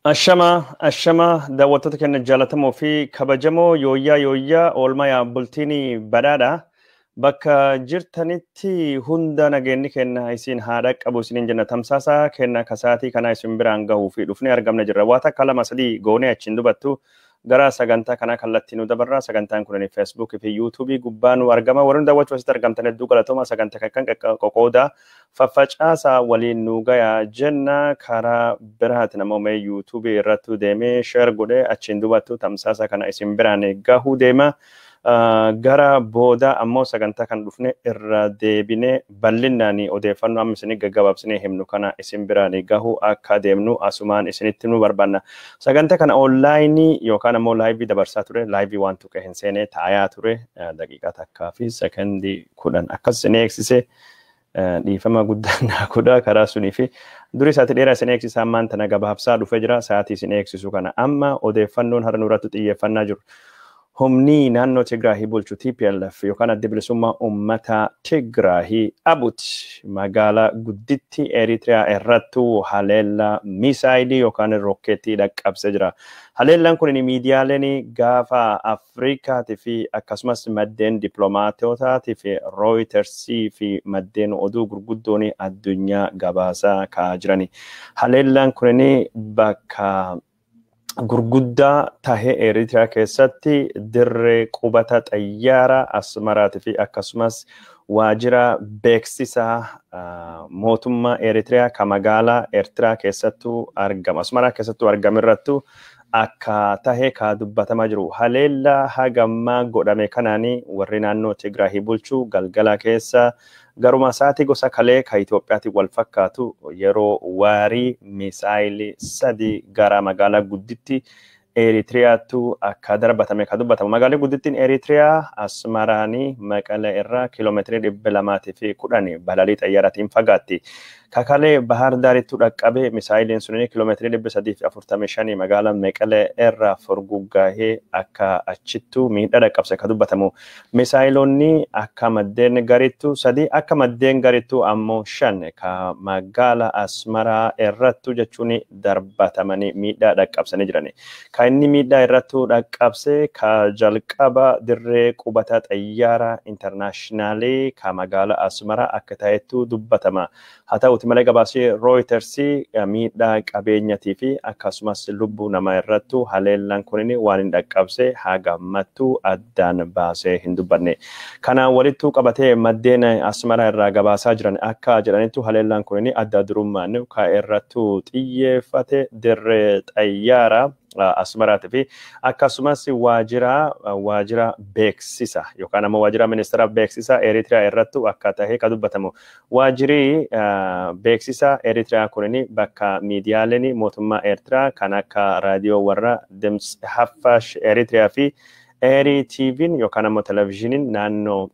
Ashama daawwattoota keenya jaallatamoo fi kabajamoo yooyyaa oolmaa bultiini badhaadha. Bakka jirtanitti hunda nageenyi kenna isin haadha qabu isiniin jenna tamsaasa kenna kasaatii kana isin biraan gahuu fi dhufnee argamna jirra. Waa takka lama sadii goonee achiin dubattu gara sagantaa kana kallattii nu dabarra. Sagantaan kun Facebook fi YouTube gubbaa nu argama. Warreen daawwachuu asitti argamtan hedduu galatooma. Sagantaa kan qoqoodaa faffacaasaa waliin nu gayaa jenna. Karaa biraatti namoota YouTube irratti deemee share godhee achiin dubattu tamsaasa kana isin biraan gahuu deema. Gara booda ammoo sagantaa kan dhufne irra deebinee bal'inaan odeeffannoo amma isin gaggabaabsinee himnu kana isin biraan gahuu akka deemnu asumaan isinitti nu barbaanna. Sagantaa kana onlaayinii yookaan ammoo laayivii dabarsaa ture. Laayivii waan tuqe hin seenee taayaa ture. Daqiiqaa takkaa fi sekondii 10 akkas isin eegsise dhiifama guddaa kudha karaa sunii fi durii sa'aatii dheeraa isin eegsisaa ammaan tana gabaabsaa dhufee jira. Sa'aatii isin eegsisu kana amma odeeffannoon har'a nurratti xiyyeeffannaa jiru. Humni naannoo Tigraahii bulchu TPLF yookaan adda bilisummaa uummata Tigraahii Abut magaalaa gudditti Eritiriyaa irrattu haleellaa misaayilii yookaan rokkeettii dhaqqabsee jira. Haleellaan kun miidiyaaleen gaafa Afrikaatii fi akkasumas maddeen dippiloomaatotaatii fi Rooyitersii fi maddeen oduu gurguddoon addunyaa gabaasaa ka'aa jirani. Haleellaan kun bakka gurguddaa tahee Eritiriyaa keessatti dirree qubata xayyaara Asmaraatii fi akkasumas waajjira beeksisaa mootummaa Eritiriyaa kan magaalaa Eertiraa keessattuu argama. Asmaraa keessattuu argamirrattu akka tahee ka dubbatamaa jiru. Haleellaa hagammaa godhame kanaanii warri naannoo Tigraahii bulchuu galgala keessa garuma sa'aatii gosa kalee ka Itoophiyaatiin wal fakkaatu yeroo waarii misaayilii 3 gara magaalaa gudditti Eritiriyaattu akka darbatame ka dubbatamu. Magaalaa guddittiin Eritiriyaa Asmaraanii Maqalee irraa kiiloomeetirii 210 balalii xayyaaraatiin fagaatti. Kakalee Bahar Daarittu dhaqqabee misaayiliin sun kiiloomeetirii 345 magaalaa Maqalee irraa furguggahee akka achittu miidhaa dhaqqabse ka dubbatamu. Misaayiloonni akka maddeen garittu 3 akka maddeen garittu ammoo 5 ka magaalaa Asmaraa irrattu jechuun darbatamanii miidhaa dhaqqabsanii jirani. Ka inni miidhaa irrattu dhaqqabse ka jalqaba dirree qubata xayyaara intarnaashinaali ka magaalaa Asmaraa akka ta'ettu dubbatama. Haa ta'uuti malee gabaasii Rooyitersii miidhaa qabeenyatii fi akkasumas lubbuu namaa irrattu haleellaan kun waan hin dhaqqabse hagammattu addaan baasee hin dubbanne. Kanaan walittu qabatee maddeen Asmaraa irraa gabaasaa jiran akka jedhanittu haleellaan kun adda durummaan ka irrattu xiyyeeffate dirree xayyaara Asmaraatii fi akkasumas waajjira beeksisa yookaan ammoo waajjira ministeera beeksisa Eritiriyaa irrattu akka tahee ka dubbatamu. Waajjirri beeksisa Eritiriyaa kun bakka miidiyaaleen mootummaa Eertiraa kan akka raadiyoo warra Dimts Haffash Eritiriyaa fi Eri TV'n yookaan ammoo televezyiiniin naannoo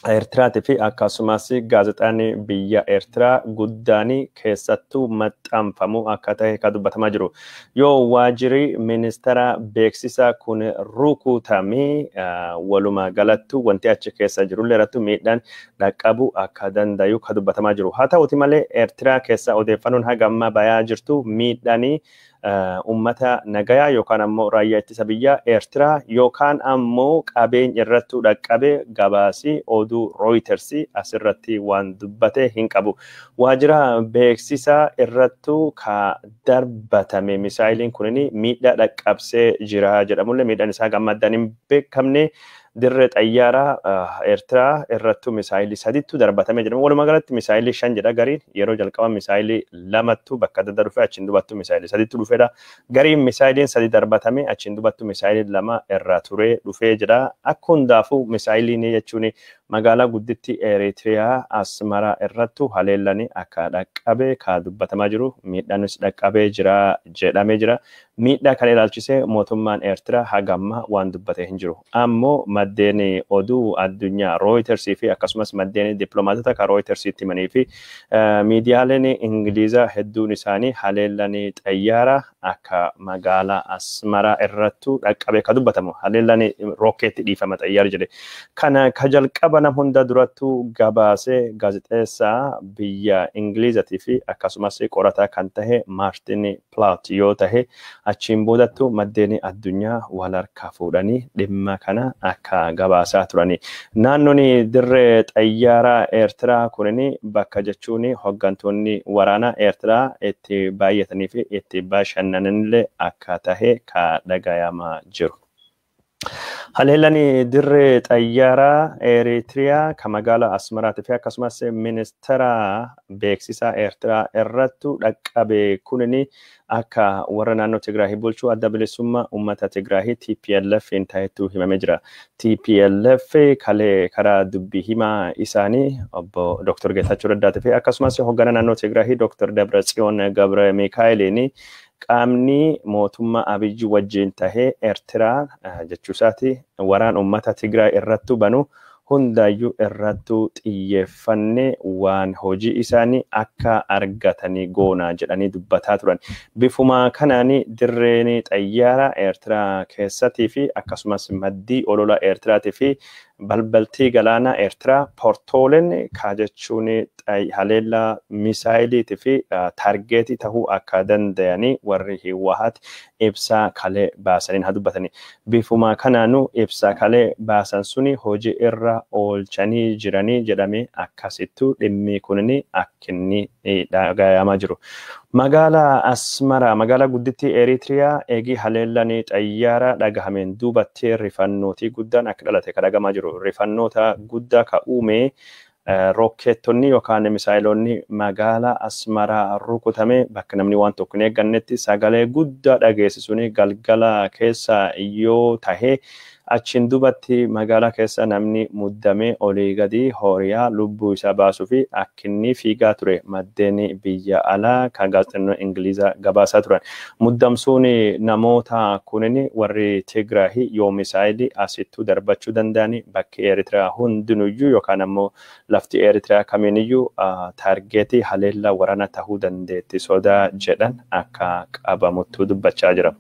Eertiraatii fi akkasumas gaazexaan biyya Eertiraa guddaan keessattuu maxxanfamu akka ta'e ka dubbatamaa jiru. Yoo waajjirri ministeera beeksisaa kun rukutamee walumaa galattu wanti achi keessa jirullee irratti miidhaan dhaqqabu akka danda'u ka dubbatamaa jiru. Haa ta'uuti malee Eertiraa keessa odeeffannoon hagammaa bayaa jirtu miidhaanii ummata nagayaa yookaan ammoo raayyaa ittisa biyyaa Eertiraa yookaan ammoo qabeenya irrattu dhaqqabe gabaasii oduu Rooyitersii asirratti waan dubbate hin qabu. Waajjira beeksisaa irrattu ka darbatame misaayiliin kun miidhaa dhaqqabsee jira jedhamullee miidhaan isaa gammaddaan hin beekamne. Dirree xayyaaraa Eertiraa irrattu misaayilii 3tu darbatame jedhama. Walumaa galatti misaayilii 5 jedha gariin yeroo jalqaba misaayilii 2tu bakka adda dhufe achiin dubattu misaayilii 3tu dhufeedha. Gariin misaayiliin 3 darbatame achiin dubattu misaayilii 2 irraa ture dhufee jedha. Akka hundaafuu misaayiliin jechuun magaalaa gudditti Eritiriyaa Asmaraa irrattu haleellanii akka dhaqqabe ka dubbatamaa jiru. Miidhaanis dhaqqabee jira jedhamee jira. Miidhaa kan ilaalchisee mootummaan Eertiraa hagamma waan dubbate hin jiru. Ammoo maddeen oduu addunyaa Rooyitersii fi akkasumas maddeen dippiloomaatota ka Rooyitersiitti himanii fi miidiyaaleen Ingilizaa hedduun isaanii haleellanii xayyaara akka magaalaa Asmaraa irrattu dhaqqabe ka dubbatamu. Haleellanii rokkeetti dhiifama xayyaara jedhe. Kana ka jalqaba torbanam hunda durattu gabaasee gaazexeessaa biyya Ingiliizatii fi akkasumas qorataa kan tahe Maartin Plaat yoo tahe achiin boodattu maddeeni addunyaa wal harkaa fuudhanii dhimma kana akka gabaasaa turani. Naannoon dirree xayyaaraa Eertiraa kunini bakka jechuun hoggantoonni waraanaa Eertiraa itti baay'atanii fi itti bashannanillee akka tahe ka dhagayamaa jiru. Haleellani dirree xayyaaraa Eritiriyaa kan magaalaa Asmaraatii fi akkasumas ministeera beeksisaa Eertiraa irrattu dhaqqabe kunini akka warra naannoo Tigraahii bulchuu adda bilisummaa uummata Tigraahii TPLF ta'etu himamee jira. TPLF kalee karaa dubbii himaa isaanii obbo Dr. Geetachoo Raddaatii fi akkasumas hoggana naannoo Tigraahii Dr. Dabratsiyoon Gabre Mikaa'eliin qaamni mootummaa Abiyyi wajjin tahee Eertiraa jechuusaati waraan uummata Tigraay irrattu banu hundaayyuu irrattu xiyyeeffannee waan hojii isaanii akka argatanii goonaa jedhanii dubbataa turan. Bifuma kanaani dirreen xayyaaraa Eertiraa keessatii fi akkasumas maddii olola Eertiraatii fi balbaltii galaanaa Eertiraa portooleen kaajechuun haleellaa misaayiliitii fi taargeetii tahuu akka danda'anii warri Hiwaat ibsaa kalee baasaniin haa dubbatanii. Bifuma kanaanuu ibsaa kalee baasan suni hojii irra oolchanii jiranii jedhamee akkasittuu dhimmi kunini akkinni dhagayamaa jiru. Magaalaa Asmaraa magaalaa guddittii Eritiriyaa eegii haleellanii xayyaaraa dhagahameen duubatti rifannootii guddaan akka dhalate kan dhagamaa jiru. Rifannoota guddaa ka uume rokkeettonni yookaan misaayiloonni magaalaa Asmaraa rukutame bakka namni waan tokko hin eeggannetti sagalee guddaa dhageessisuun galgala keessa yoo tahe achiin duubatti magaalaa keessa namni muddamee olii gadi horiyaa lubbuu isaa baasuu fi akkinni fiigaa ture maddeen biyya alaa kan gaazexeessitoonni Ingilizaa gabaasaa turan. Muddamsuun namoota kunini warri Tigraahii yoo misaayilii asittuu darbachuu danda'anii bakki Eeritiraa hundinuyyuu yookaan ammoo lafti Eeritiraa kamiiniyyuu taargeetii haleellaa waraana tahuu dandeetti sodaa jedhan akka qabamuttuu dubbachaa jira.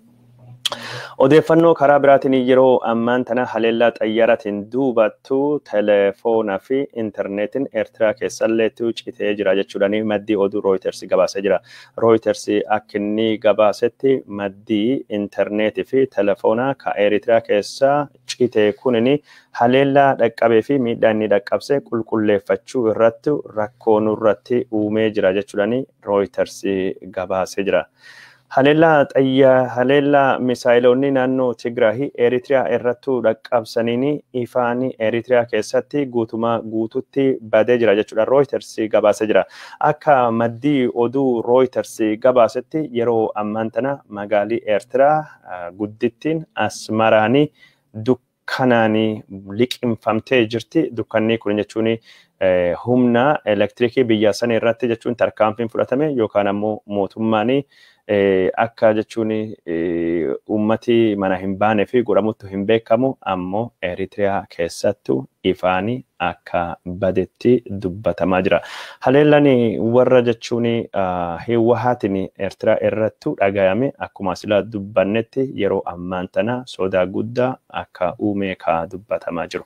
Odeeffannoo karaa biraatiin yeroo ammaan tana haleellaa xayyaaraatiin duubattu telefoonaa fi intarneetiin Eertiraa keessalleetu citee jira jechuudhaan maddii oduu Reuters gabaasee jira. Reuters akka inni gabaasetti maddii intarneetii fi telefoonaa ka Eertiraa keessa citee kunini haleellaa dhaqqabee fi miidhaa inni dhaqqabse qulqulleeffachuu irratti rakkoo nurratti uumee jira jechuudhaan Reuters gabaasee jira. Haleellaa misaayiloonni naannoo Tigraahii Eritiriyaa irrattu dhaqqabsaniini ifaan Eritiriyaa keessatti guututti badee jira jechuudha. Reuters gabaasee jira. Akka maddii oduu Reuters gabaasetti yeroo ammaan tana magaalii Eertiraa guddittiin Asmaraanii dukkanaanii liqimfamtee jirti. Dukkanni kun jechuun humna elektirikii biyya sana irratti jechuun tarkaanfiin fudhatame yookaan ammoo mootummaanii akka jechuun ummati mana hin baane fi godhamuttu hin beekamu ammoo Eritiriyaa keessattu ifaanii akka badetti dubbatamaa jira. Haleellani warra jechuun Hiwaatiin Eertiraa irrattu dhagayame akkuma sila dubbannetti yeroo ammaan tana sodaa guddaa akka uume ka dubbatamaa jiru.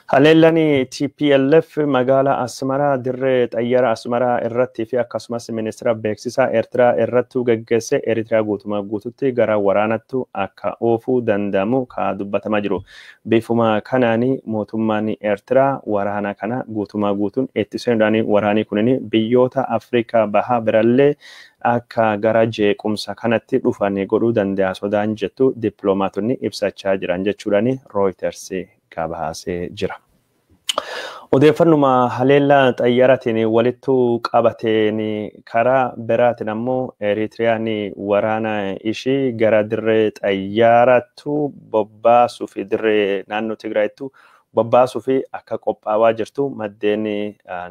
Haleellani TPLF magaalaa Asmaraa dirree xayyaara Asmaraa irratti fi akkasumas ministeera beeksisaa Eertiraa irrattu gaggeesse Eritiriyaa guututti gara waraanattu akka oofuu danda'amu ka dubbatamaa jiru. Bifuma kanaani mootummaan Eertiraa waraana kana guutuun itti seenuudhaan waraanni kunini biyyoota Afrikaa bahaa birallee akka gara jeequmsa kanatti dhufanii godhuu danda'a sodaan jettu dippiloomaatonni ibsachaa jiran jechuudhaan Reuters gabaasee jira. Odeeffannuma haleellaa xayyaaraatiin walittu qabateen karaa biraatiin ammoo Eritiriyaan waraana ishii gara dirree xayyaaraattu bobbaasuu fi dirree naannoo Tigraayittu bobbaasuu fi akka qophaawaa jirtu maddeen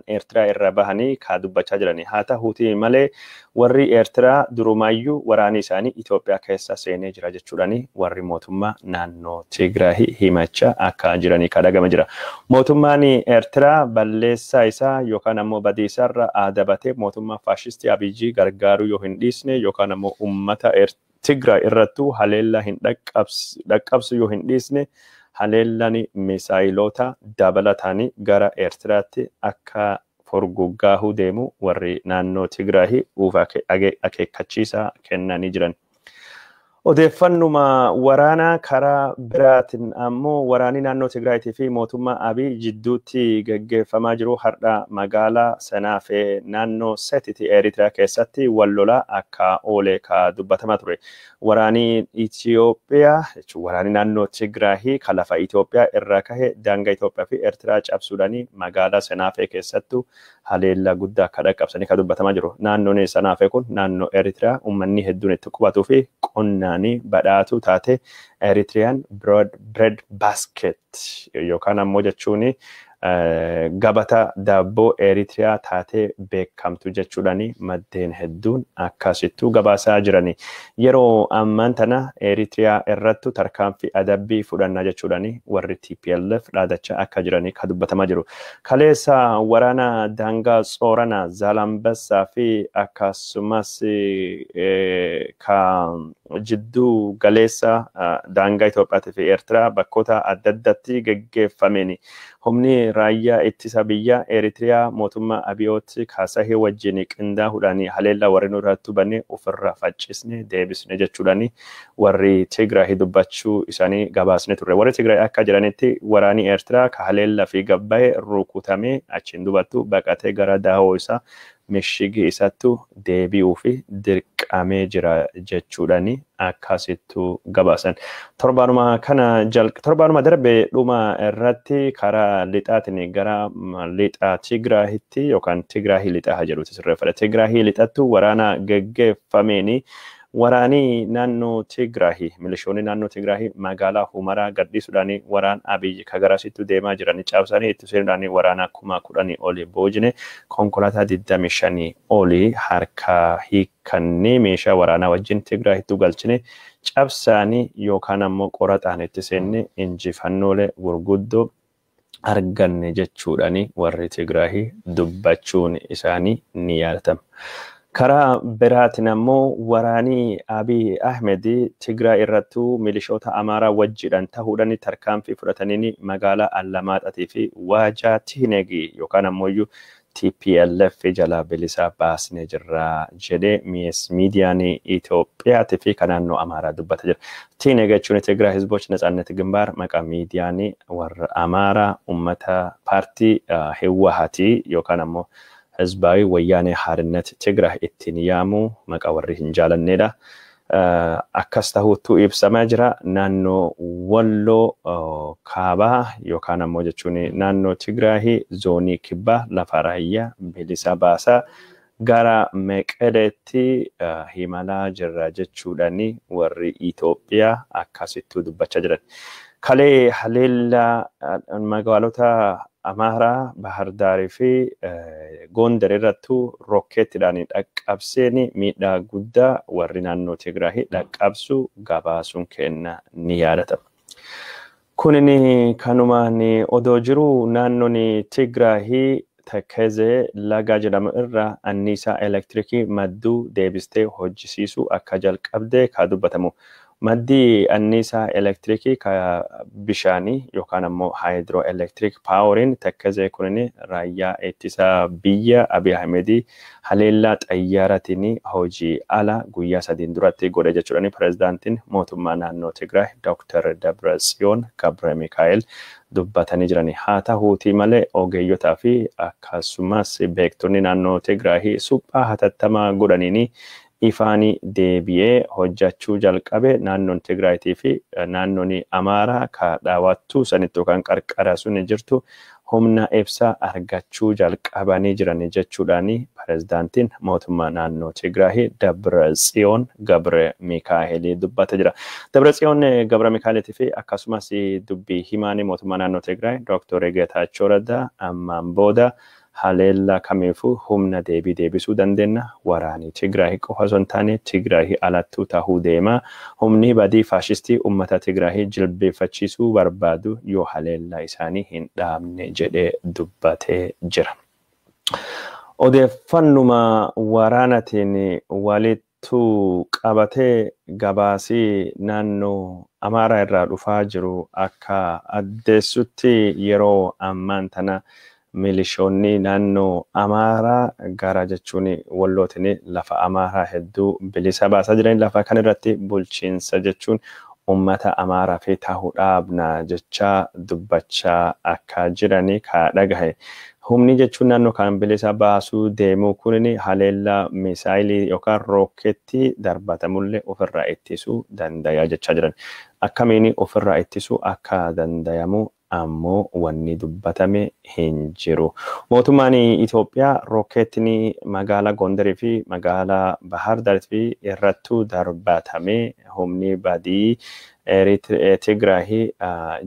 Eertiraa irra bahanii ka dubbachaa jirani. Haa ta'uutii malee warri Eertiraa durumaayyuu waraani isaanii Itoophiyaa keessa seenee jira jechuudhani warri mootummaa naannoo Tigraay himachaa akka jiranii ka dhagama jira. Mootummaan Eertiraa balleessaa isaa yookaan ammoo badiisaa irra adabatee mootummaa faashistii Abiyyi gargaaruu yoo hin dhiisne yookaan ammoo uummata Tigraay irrattu haleellaa hin dhaqqabsu yoo hin dhiisne haleellani misaayilota dabalataanii gara Eertiraatti akka furguggaahuu deemu warri naannoo Tigraahii akeekkachiisa kennanii jiran. Odeeffannuma waraanaa karaa biraatiin ammoo waraanni naannoo Tigraayitii fi mootummaa Abiy jidduutti gaggeeffamaa jiru har'a magaalaa Sanaafee naannoo Setiti Eritiriyaa keessatti wal lolaa akka oolee ka dubbatamaa ture. Waraanni Itoophiyaa jechuun waraanni naannoo Tigraahii kan lafa Itoophiyaa irraa kahe daangaa Itoophiyaa fi Eertiraa cabsuudhaanii magaalaa Sanaafee keessattu haleellaa guddaa akka dhaqqabsanii kan dubbatamaa jiru. Naannoon Sanaafee kun naannoo Eritiriyaa uummanni hedduun itti qubatuu fi qonnaanii badhaatu taate Eritiriyaan bread basket yookaan ammoo jechuun gabata daabboo Eritiriyaa taatee beekamtu jechuudhaani maddeen hedduun akkasittuu gabaasaa jirani. Yeroo ammaan tana Eritiriyaa irrattu tarkaanfii adabbii fudhannaa jechuudhaani warri TPLF dhaadachaa akka jiranii kan dubbatamaa jiru. Kaleessa waraana daangaa Tsoorana Zaalambessaa fi akkasumas ka jidduu galeessa daangaa Itoophiyaa fi Eertiraa bakkoota adda addaatti gaggeeffameni. Humni raayyaa ittisa biyyaa Eritiriyaa mootummaa Abiyooti kaasahee wajjin qindaahuudhaanii haleellaa warri nurratti banee ofirraa faccisne deebisne jechuudhaanii warri Tigraahii dubbachuu isaanii gabaasne turre. Warri Tigraahii akka jiranitti waraanii Eertiraa ka haleellaa fi gabbaa'ee rukutamee achiin dubattu baqatee gara daahoo isaa mishigi isattu deebi'uu fi dirqamee jira jechuudhaanii akkasittuu gabaasan. Torbaanuma darbe dhuma irratti karaa lixaatiin gara lixa Tigraahitti yookaan Tigraahii lixaa jedhuti sirreeffadha. Tigraahii lixattu waraana gaggeeffameeni waraanii naannoo Tigraahii milishoonni naannoo Tigraahii magaalaa Humaraa gadhiisuudhaanii waraan Abiy kagarasittu deemaa jiranii cabsanii itti seenuudhaanii waraana 10,000 olii boojine konkolaataa 25 olii harka hiikannee meeshaa waraanaa wajjin Tigraahittu galchine cabsaanii yookaan ammoo qoraxaan itti seenne injifannoolee gurguddoo arganne jechuudhaanii warri Tigraahii dubbachuun isaanii ni yaadatama. Karaa biraatiin ammoo waraanii Abiy Ahmed Tigraay irrattu milishoota Amaaraa wajjidhaan ta'uudhaan tarkaanfii fudhatanii magaalaa Allamaaxatii fi Waajaa Tihnegi yookaan ammoo TPLF jalaa bilisaa baasnee jirra jedhee miidiyaan Itoophiyaatii fi kan naannoo Amaaraa dubbata jira. Tihneg jechuun Tigraay Hizboch Netsaannet Gimbaar maqaa miidiyaan warra Amaaraa uummata paartii Hewwahatii yookaan ammoo Hizbawi Wayyaanee Haarነት Tigraay ittiin yaamu maqaa warri hin jaalannedha. Akkas ta'uutu ibsamaa jira naannoo Walloo Kaabaa yookaan ammoo jechuun naannoo Tigraay zoonii kibbaa lafa raayyaa bilisa baasaa gara Meqeleetti himalaa jirra jechuudhaani warri Itoophiyaa akkasittuu dubbachaa jiran. Kalee haleellaa magaalota Amaaraa Bahar Daarii fi Gondar irrattu rokkeettiidhaan dhaqqabseeni miidhaa guddaa warri naannoo Tigraahii dhaqqabsu gabaasuun kenna ni yaadatama. Kunin kanumaan odoo jiru naannoon Tigraahii Tekkezee laga jedhamu irraa anniisaa elektirikii madduu deebistee hojjisiisuu akka jalqabde ka dubbatamu. Maddi anniisaa elektirikii ka bishaanii yookaan ammoo hydroelectric powering Tekkezee kunin raayyaa ittisa biyya Abiy Ahmed haleellaa xayyaaratiin hojii ala guyyaa 3 duratti godhe jechuudhaani pirezidaantiin mootummaa naannoo Tigraay Dr. Dabratsiyoon Gabramikaa'el dubbatanii jirani. Haa ta'uutii malee ogeeyyotaa fi akkasumas beektonni naannoo Tigraay suphaa hatattamaa godhaniini ifaanii deebi'ee hojjechuu jalqabe naannoon Tigraayitii fi naannoon Amaaraa ka dhaawattuu sanitti yookaan qarqara sun jirtu humna ibsaa argachuu jalqabanii jiran jechuudhaani pirezidaantiin mootummaa naannoo Tigraay Dabratsiyoon Gabramikaa'el dubbata jira. Dabratsiyoon Gabramikaa'eliitii fi akkasumas dubbii himaanii mootummaa naannoo Tigraay Dr. Geetaachoo Raddaa ammaan booda haleellaa kamiifuu humna deebisuu dandeenya waraanii Tigraay qofa osoo hin taane Tigraay alattuu ta'uu deema. Humni badii faashistii uummata Tigraay jilbeeffachiisuu barbaadu yoo haleellaa isaanii hin dhaabne jedhee dubbatee jira. Odeeffannuma waraanatiin walitti walittu qabatee gabaasii naannoo Amaaraa irraa dhufaa jiru akka addeessutti yeroo ammaan tana milishoonni naannoo Amaaraa gara jechuun wallootiin lafa Amaaraa hedduu bilisa baasaa jiran lafa kan irratti bulchiinsa jechuun ummata Amaaraa fi ta'uu dhaabna jechaa dubbachaa akka jiranii ka dhagahe. Humni jechuun naannoo kan bilisa baasuu deemuu kun haleellaa misaayilii yookaan rookeettii darbatamullee ofirraa ittisuu danda'a jechaa jiran. Akkamiin ofirraa ittisuu akka dandayamu ammoo wanni dubbatame hin jiru. Mootummaan Itoophiyaa rookeettiin magaalaa Gondarii fi magaalaa Bahar Daar fi irrattuu darbatame humni badii Tigraahii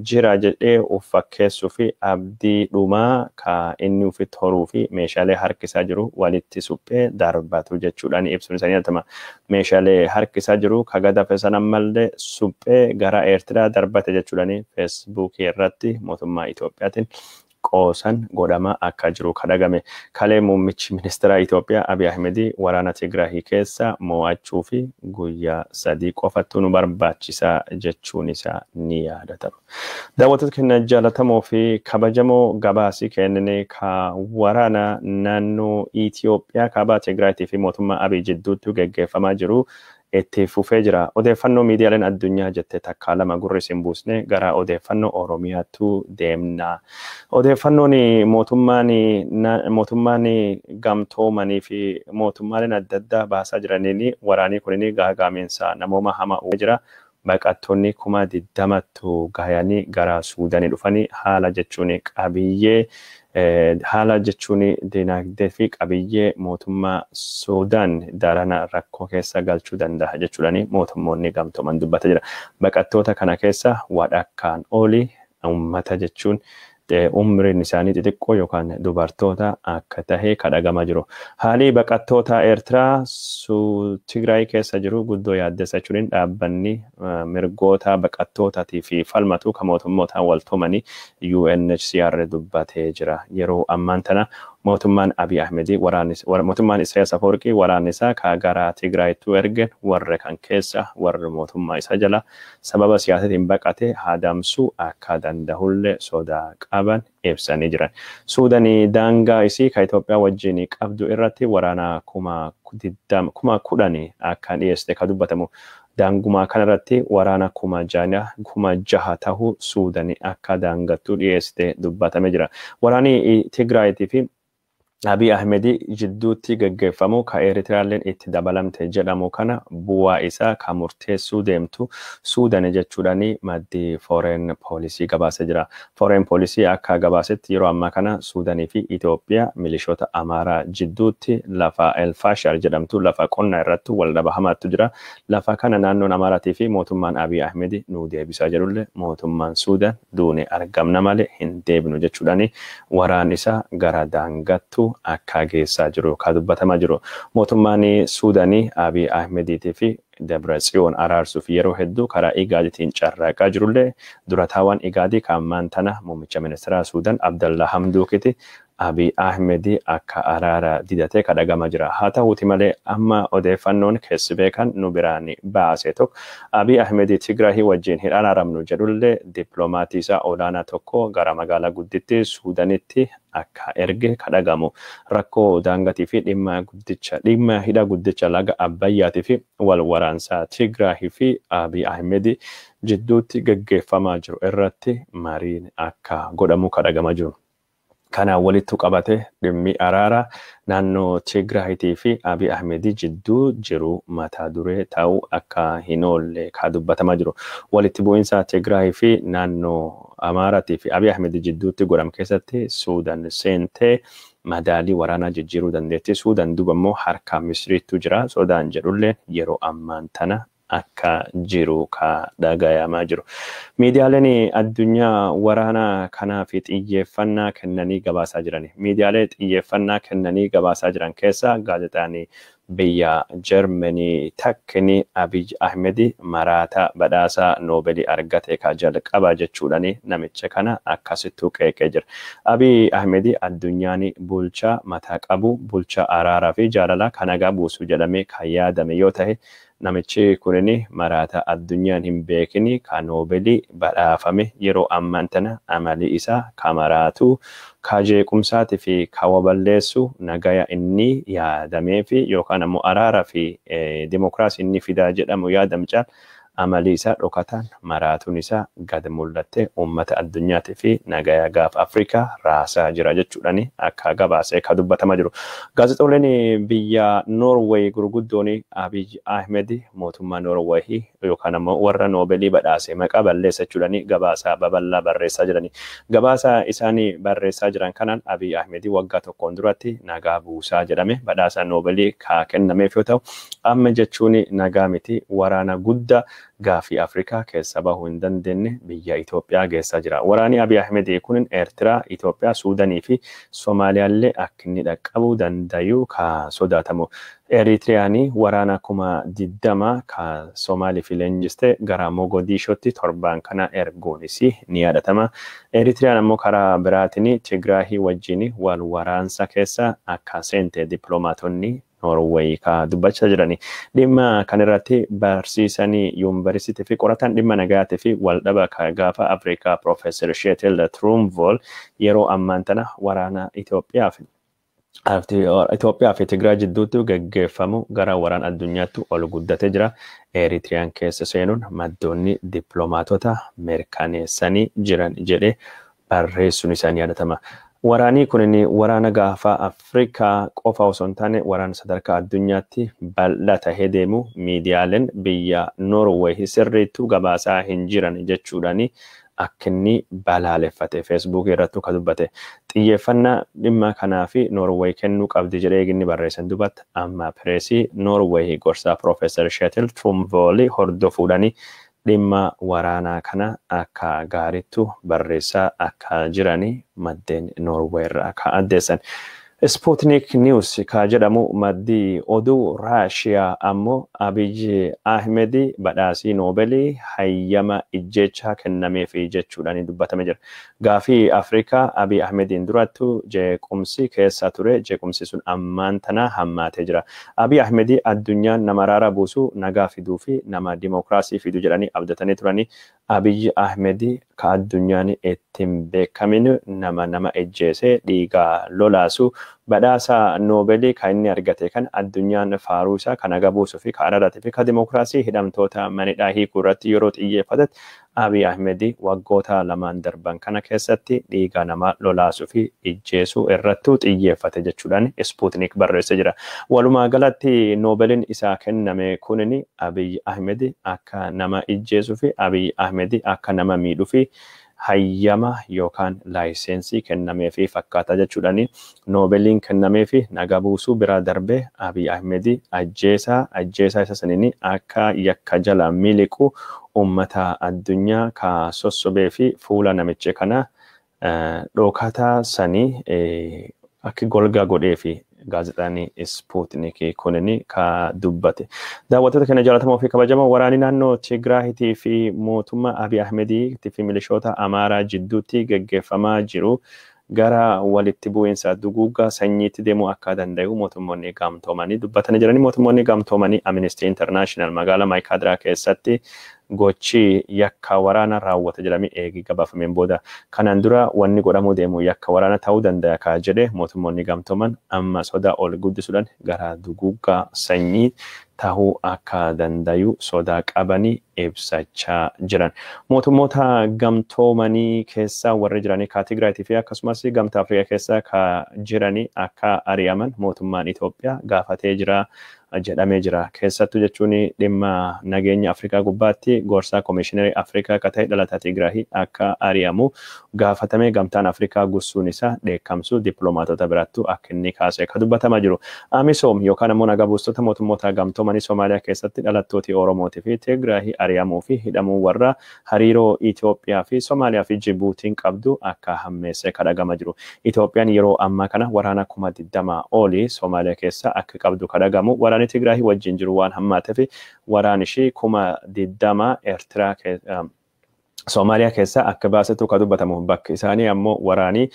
jira jedhee of fakkeessuu fi abdii dhumaa ka inni ofitti horuu fi meeshaalee harkisaa jiru walitti suphee darbatu jechuudhaan ibsuun isaanii argama. Meeshaalee harkisaa jiru ka gadafe sana ammallee suphee gara Eertiraa darbate jechuudhaan feesbuukii irratti mootummaa Itoophiyaatiin qoosan godhama akka jiru kadhagame. Kalee muummichi ministeera Itoophiyaa Abiy Ahmed waraana Tigraahii keessa mo'achuu fi guyyaa 3 qofattuu nu barbaachisaa jechuun isaa ni yaadatama. Daawwattoota keenya jaallatamoo fi kabajamoo gabaasii kennine ka waraana naannoo Itoophiyaa kaabaa Tigraahii fi mootummaa Abiy jidduutti gaggeeffamaa jiru itti fufee jira. Odeeffannoo miidiyaaleen addunyaa jettee takkaa lama gurri isin buusne gara odeeffannoo Oromiyaattu deemna. Odeeffannoon mootummaan gamtoomanii fi mootummaaleen adda addaa baasaa jiraniin waraanii kun gaagaaminsa namooma hamaa uumee jira. Baqattoonni 20,000 gahanii gara Suudaanii dhufanii haala jechuun qabiyyee dinagdee fi qabiyyee mootummaa Suudaan darana rakkoo keessa galchuu danda'a jechuudhaan mootummoonni gamtooman dubbata jira. Baqattoota kana keessa wadhakkaan oli uummata jechuun umriin isaanii xixiqqoo yookaan dubartoota akka tahe kadhagamaa jiru. Haalli baqattoota Eertiraa Tigraay keessa jiru guddoo yaaddessa jechuun dhaabbanni mirgoota baqattootatii fi falmatu kan mootummootaan waltumanii UNHCR dubbatee jira. Yeroo ammaan tana mootummaan Abiy Ahmed mootummaan Isaayyaas Afwerqii waraana isaa ka gara Tigraayittuu ergen warra kan keessa warra mootummaa isa jala sababa siyaasatiin baqate haadamsuu akka danda'ullee sodaa qaban ibsanii jiran. Suudaanii daangaa isii ka Itoophiyaa wajjin qabdu irratti waraana 10,000 akka dhiyeessite ka dubbatamu. Daangumaa kanarratti waraana 6,000 ta'uu Suudaanii akka daangattuu dhiyeessite dubbatame jira. Waraanni Tigraayitii fi Abiy Ahmed jidduutti gaggeeffamu ka Eeritiraalleen itti dabalamte jedhamu kana bu'aa isaa ka murteessuu deemtu Suudaan jechuudhaan maddi Foreign Policy gabaasee jira. Foreign Policy akka gabaasetti yeroo ammaa kana Suudaanii fi Itoophiyaa milishoota Amaaraa jidduutti lafa El Fashar jedhamtu lafa qonnaa irratti wal dhaba hamaatu jira. Lafa kana naannoon Amaaraatii fi mootummaan Abiy Ahmed nu deebisaa jedhullee mootummaan Suudaan duune argamna malee hin deebinu jechuudhaan waraan isaa gara daangattu akka geessaa jiru ka dubbatamaa jiru. Mootummaan Suudaanii Abiy Ahmediitii fi Dabratsiyoon araarsuuf yeroo hedduu karaa Igaaditiin carraaqaa jirullee durataawwan Igaadii kan ammaan tana muummicha ministeera Suudaan Abdallah Hamduukiti Abiy Ahmed akka araara didatee kadhagama jira. Haa ta'uuti malee amma odeeffannoon keessi beekan nu biraan baase tokko Abiy Ahmed Tigraahii wajjin hin araaramnu jedhullee dippiloomatii isaa olaanaa tokko gara magaalaa gudditti Suudaanitti akka erge kadhagamu. Rakkoo daangatii fi dhimma hidha guddicha laga Abbayyaatii fi wal waraansaa Tigraahii fi Abiy Ahmed jidduutti gaggeeffamaa jiru irratti mariin akka godhamu kadhagama jiru. Kana walitti qabate dhimmi araara naannoo Tigraayitii fi Abiy Ahmed jidduu jiru mata duree ta'uu akka hin oolle ka dubbatamaa jiru. Walitti bu'iinsa Tigraahii fi naannoo Amaaraatii fi Abiy Ahmed jidduutti godham keessatti Suudaan seentee madaalii waraanaa jijjiiruu dandeetti. Suudaan duuba immoo harka Misiriitu jira. Sodaan jedhullee yeroo ammaan tana akka jiru ka dhagayamaa jiru. Miidiyaaleen addunyaa waraana kanaaf xiyyeeffannaa kennanii gabaasaa jiran. Miidiyaalee xiyyeeffannaa kennanii gabaasaa jiran keessa gaazexaan biyya Germany takkini Abiy Ahmed maraata badhaasa Noobelii argate ka jalqaba jechuudhani namicha kana akkasittuu qeeqee jira. Abiy Ahmed addunyaan bulchaa mataa qabu bulchaa araaraa fi jaalala kan nagaa buusu jedhamee kan yaadame yoo ta'e namichi kunini maraata addunyaan hin beekini ka Noobelii badhaafame yeroo ammaan tana amali isaa kamaraatu ka jeequmsaati fi ka waballeessu nagaya inni yaadamee fi yookaan ammoo araaraa fi dimokiraasii inni fidaa jedhamu yaadamchaan amali isaa dhokataan maraatuun isaa gad mul'atte uummata addunyaati fi nagaya gaafa Afrikaa raasaa jira jechuudhani akka gabaasee ka dubbatama jiru. Gaazexooleen biyya Norway gurguddoon Abiy Ahmed mootummaa Norway yookaan ammoo warra Noobelii badhaase maqaa balleessachuudhani gabaasaa babal'aa barreessaa jirani. Gabaasa isaanii barreessaa jiran kanaan Abiy Ahmed waggaa tokkoon duratti nagaa buusaa jedhame badhaasa Noobelii ka kennameef yoo ta'u amma jechuun nagaa miti waraana guddaa gaafii Afrikaa keessa bahuu hin dandeenye biyya Itoophiyaa geessaa jira. Waraanni Abiy Ahmed kun Eertiraa, Itoophiyaa, Suudanii fi Soomaaliyaallee akka inni dhaqqabuu danda'u ka sodaatamu. Eritiriyaanii waraana 20,000 ka Soomaalii fi leenjiste gara Mogadishootti torbaan kana erguunis ni yaadatama. Eritiriyaan ammoo karaa biraatiin Tigraahii wajjin wal waraansa keessa akka seente dippiloomaatonni Norway ka dubbachaa jirani. Dhimma kanarratti barsiisanii yuunivarsiitii fi qoratan dhimma nagaatii fi waldhaba gaafa Afrikaa Profeesar Sheetel Trumvoll yeroo ammaan tana waraana Itoophiyaa fi Tigraay jidduutti gaggeeffamu gara waraana addunyaatti ol guddatee jira. Eritiriyaan keessa seenuun maddoonni dippiloomaatota mirkaneessanii jiran jedhee barreessuun isaanii yaadatama. Waraanii kunini waraana gaafa Afrikaa qofa osoo hin taane waraana sadarkaa addunyaatti bal'aa tahee deemu miidiyaaleen biyya Norway sirriittuu gabaasaa hin jiran jechuudhani akka inni balaaleffate Facebook irratti ka dubbate. Xiyyeeffannaa dhimma kanaa fi Norway kennuu qabdi jedhee inni barreessan dubbata amma pireesii Norway gorsaa Profeesar Sheetel Trumvoll hordofuudhani dhimma waraanaa kana akka gaariittu barreessaa akka jirani maddeen Norway irraa akka addeessan. Sputnik News ka jedhamu maddii oduu Raashiyaa ammoo Abiy Ahmed badhaasii Noobelii hayyama ijjeechaa kennameef jechuudhaan dubbatame jira. Gaafii Afrikaa Abiy Ahmediin durattu jeequmsi keessa ture jeequmsi sun ammaan tana hammaatee jira. Abiy Ahmed addunyaan nama araaraa buusu nagaa fiduu fi nama dimokiraasii fiduu jedhanii abdatanii turani. Abiy Ahmed ka addunyaan ittiin beekamin nama ejjeese dhiigaa lolaasu badhaasa Noobelii kan inni argate kan addunyaan faaruu isaa kan nagaa buusuu fi kan araaraa fi kan dimokiraasii hidhamtoota manidhaa hiikuu irratti yeroo xiyyeeffate Abiy Ahmed waggoota lamaan darban kana keessatti dhiiga nama lolaasuu fi ijjeesuu irrattuu xiyyeeffate jechuudhaan Sputnik barreessee jira. Walumaa galatti Noobeliin isaa kenname kunini Abiy Ahmed akka nama ijjeesuu fi Abiy Ahmed akka nama miidhuu fi hayyama yookaan laayisensii kennamee fi fakkaata jechuudhaan Noobeliin kennamee fi nagaa buusuu bira darbee Abiy Ahmed ajjeesaa isa saniin akka yakka jala miliqu ummata addunyaa ka sossobee fi fuula namicha kana dhokataa sanii akka golgaa godhee fi gaazexaan Sputnik kunini ka dubbate. Daawwattoota keenya jaallatamoo fi kabajamoo waraanni naannoo Tigraahitii fi mootummaa Abiy Ahmedii fi milishoota Amaaraa jidduutti gaggeeffamaa jiru gara walitti bu'iinsa duguuggaa sanyiitti deemuu akka danda'u mootummoonni gamtoomanii dubbatanii jiranii. Mootummoonni gamtoomanii Amnesty International magaalaa Maayikaadiraa keessatti gochi yakka waraana raawwate jedhamee eegi gabaafameen booda kanaan dura wanni godhamuu deemu yakka waraana ta'uu danda'a ka jedhe mootummoonni gamtooman amma sodaa ol guddisuudhaan gara duguuggaa sanyii tahuu akka danda'u sodaa qabanii ibsachaa jiran. Mootummoota gamtoomanii keessa warri jiranii ka Tigraayitii fi akkasumas gamtaa Afrikaa keessa ka jiranii akka ari'aman mootummaan Itoophiyaa gaafatee jira jedhamee jira. Keessattuu jechuun dhimma nageenya Afrikaa gubbaatti gorsaa Komishiinarii Afrikaa akka ta'e dhalataa Tigraahii akka ari'amu gaafatamee gamtaan Afrikaa gussuun isaa dheekkamsuu dippiloomaatota birattuu akka inni kaasee kan dubbatamaa jiru. AMISOM yookaan ammoo nagaa buustota mootummoota gamtoomanii Somaaliyaa keessatti dhalattooti Oromootii fi Tigraahii ari'amuu fi hidhamuu warra hariiroo Itoophiyaa fi Somaaliyaa fi Jibuutiin qabdu akka hammeessee kadhagama jiru. Itoophiyaan yeroo ammaa kana waraana 20 olii Somaaliyaa keessa akka qabdu kadhagamu. Waraanni Tigraahii wajjin jiru waan hammaateef waraanni ishii 20 Eertiraa Somaaliyaa keessa akka baasetu kan dubbatamu. Bakki isaanii ammoo waraanii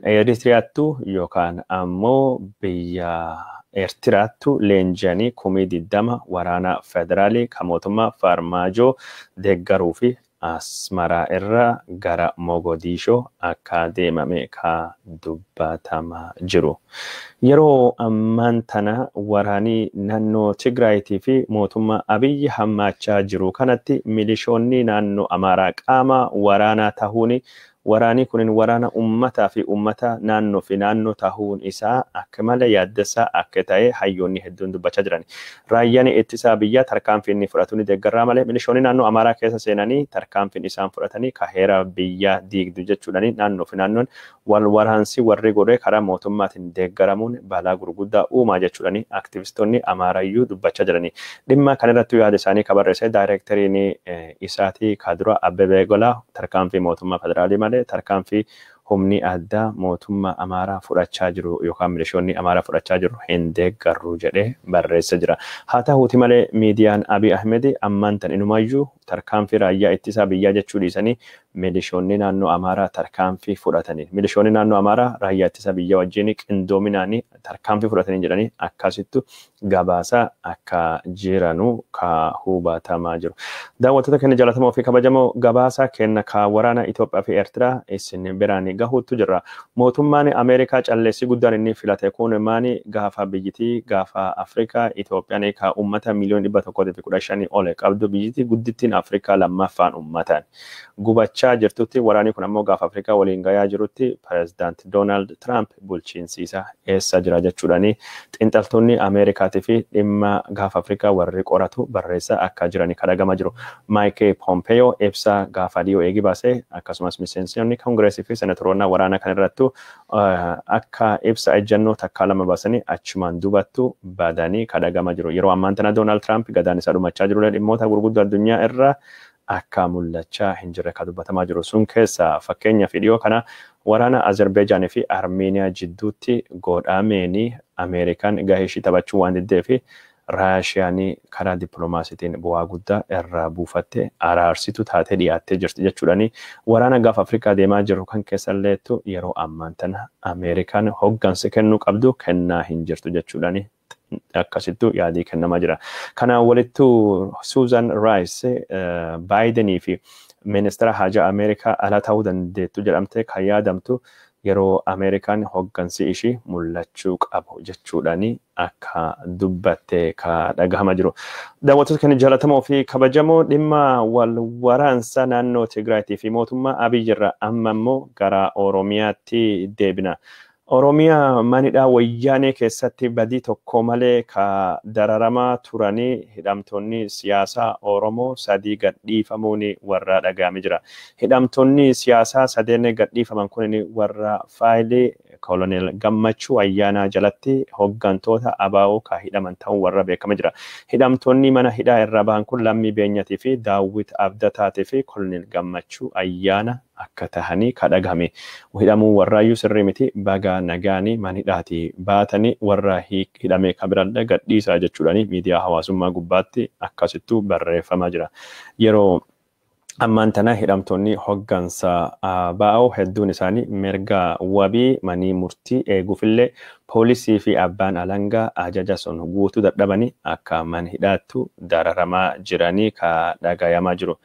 Eritiriyaattu yookaan ammoo biyya Eertiraattu leenji'anii 20 waraana federaalii kan mootummaa Farmaajoo deeggaruu fi Asmaraa irraa gara Mogadishoo akka deemame kan dubbatamaa jiru. Yeroo ammaan tana waraanii naannoo Tigraayitii fi mootummaa Abiyyi hammaachaa jiru kanatti milishoonni naannoo Amaaraa qaama waraanaa tahuun waraanii kunin waraana ummataa fi ummata naannoo fi naannoo tahuun isaa akka malee yaaddessaa akka ta'e hayyoonni hedduun dubbachaa jiran. Raayyaan ittisaa biyyaa tarkaanfii inni fudhatu ni deeggarraa malee milishoonni naannoo Amaaraa keessa seenanii tarkaanfiin isaan fudhatanii ka heera biyyaa diigdu jechuudhani naannoo fi naannoon wal waraansi warri godhee karaa mootummaatiin deeggaramuun balaa gurguddaa uumaa jechuudhani aktivistoonni Amaarayyuu dubbachaa jirani. Dhimma kanarratti yaada isaanii kabarreessee daayireekteriin isaatii kadura Abbebee Golaa tarkaanfii mootummaa federaalii malee tarkaanfii humni addaa mootummaa Amaaraa fudhachaa jiru yookaan milishoonni Amaaraa fudhachaa jiru hin deeggarru jedhee barreessa jira. Haa ta'uuti malee miidiyaan Abiy Ahmed ammaan tan inumayyuu tarkaanfii raayyaa ittisaa biyyaa jechuu dhiisanii milishoonni naannoo Amaaraa tarkaanfii fudhatanii. Milishoonni naannoo Amaaraa raayyaa ittisa biyyaa wajjin qindoominaanii tarkaanfii fudhatanii jedhanii akkasittu gabaasa akka jiranu ka hubatamaa jiru. Daawwattoota keenya jaallatamoo fi kabajamoo gabaasa kenna ka waraana Itoophiyaa fi Eertiraa isin biraan gahuutu jira. Mootummaan Ameerikaa calleessii guddaan inni filate kun maani gaafa biyyitii gaafa Afrikaa Itoophiyaan ka uummata miliyoona 115 ole qabdu biyyitii guddittiin Afrikaa lammaffaan uummataan gubachaa jirtutti waraanni kun ammoo gaafa Afrikaa waliin gayaa jirutti pirezidaant Doonaald Tiraamp bulchiinsiisa eessa jira jechuudhani xiinxaltoonni Ameerikaatii fi dhimma gaafa Afrikaa warri qoratu barreessaa akka jirani kadhagama jiru. Maayik Pompeeyoo ibsa gaafa dhiyoo eegi baasee akkasumas miseensonni Kongireesii fi senatoroonni waraana kan irrattu akka ibsa ejjennoo takkaa lama baasanii achumaan dubattu badanii kadhagama jiru. Yeroo ammaan tana Doonaald Tiraamp gadaan isaa dhumachaa jiru dhimmoota gurguddoo addunyaa irraa akka mul'achaa hin jirre kan dubbatamaa jiru. Sun keessa fakkeenyaaf dhiyoo kana waraana Azerbaijaan fi Armeeniyaa jidduutti godhameen Ameerikaan gahee ishii taphachuu waan diddeef Raashiyaan karaa dippiloomaasiitiin bu'aa guddaa irraa buufatte araarsitu taatee dhiyaattee jirti jechuudhani waraana gaafa Afrikaa deemaa jiru kan keessalleettu yeroo ammaan tana Ameerikaan hoggansa kennuu qabdu kennaa hin jirtu jechuudhani akkasittu yaadii kennamaa jira. Kana walittu Susan Rice Baayidenii fi ministeera haajaa Ameerikaa ala ta'uu dandeettu jedhamtee kan yaadamtu yeroo Ameerikaan hoggansi ishii mul'achuu qabu jechuudhani akka dubbatte ka dhagahama jiru. Daawwattoota keenya jaallatamoo fi kabajamoo dhimma wal waraansa naannoo Tigraayitii fi mootummaa Abiyyi irraa amma immoo gara Oromiyaatti deebina. Oromiyaa manidhaa wayyaanee keessatti badii tokko malee ka dararamaa turanii hidhamtoonni siyaasaa Oromoo 3 gadhiifamuun warra dhagahame jira. Hidhamtoonni siyaasaa 3 gadhiifaman kun warra faayilii Kolonel Gammachuu Ayyaanaa jalatti hoggantoota ABO ka hidhaman ta'uu warra beekama jira. Hidhamtoonni mana hidhaa irraa bahan kun Lammii Beenyatii fi Daawwit Abdataatii fi Kolonel Gammachuu Ayyaana akka tahanii kadhagame. Hidhamuu warraayyuu sirrii miti baga nagaanii manhidhaati baatanii warra hidhame kabirallee gadhiisaa jechuudhani miidiyaa hawaasummaa gubbaatti akkasittuu barreeffamaa jira. Yeroo ammaan tana hidhamtoonni hoggansa ABO hedduun isaanii mirga wabii manii murtii eeguufillee poolisii fi abbaan alangaa ajaja sun guutuu dadhabanii akka manhidhaattu dararamaa jiranii ka dhagayamaa jiru.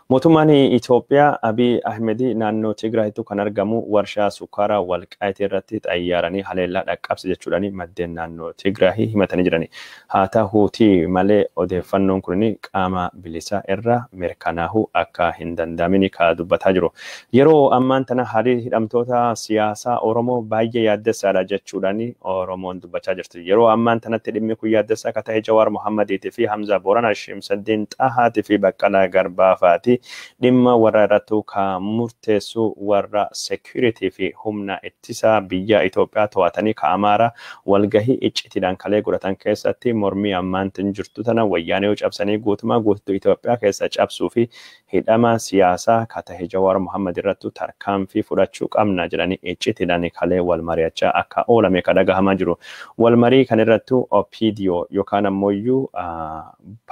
Mootummaan Itoophiyaa Abiy Ahmed naannoo Tigraayitti kan argamu warshaa sukaaraa Walqaayitii irratti xayyaaranii haleellaa dhaqqabse jechuudhani maddeen naannoo Tigraayii himatanii jirani. Haa ta'uuti malee odeeffannoon kun qaama bilisaa irraa mirkanaa'uu akka hin danda'amini ka dubbataa jiru. Yeroo ammaan tana haalli hidhamtoota siyaasaa Oromoo baay'ee yaaddessaadha jechuudhani Oromoon dubbachaa jirti. Yeroo ammaan tanatti dhimmi kun yaaddessaa akka ta'e Jawaar Mohammadiitii fi Hamza Booranaa Shimsaddiin Xahaatii fi Baqqalaa Garbaafaati. Dhimma warra irrattuu kan murteessu warra security fi humna ittisaa biyya Itoophiyaa to'atanii ka Amaaraa walgahii iccitiidhaan kalee godhatan keessatti mormii ammaan jirtu tana wayyaanee cabsanii guutummaa guutuu Itoophiyaa keessa cabsuu fi hidhama siyaasaa ka ta'e Jawaar Mohammad irrattu tarkaanfii fudhachuu qabna jedhanii iccitiidhaan kalee wal mari'achaa akka oolame ka dhagahamaa jiru. Wal marii kan irrattu OPDO yookaan ammoo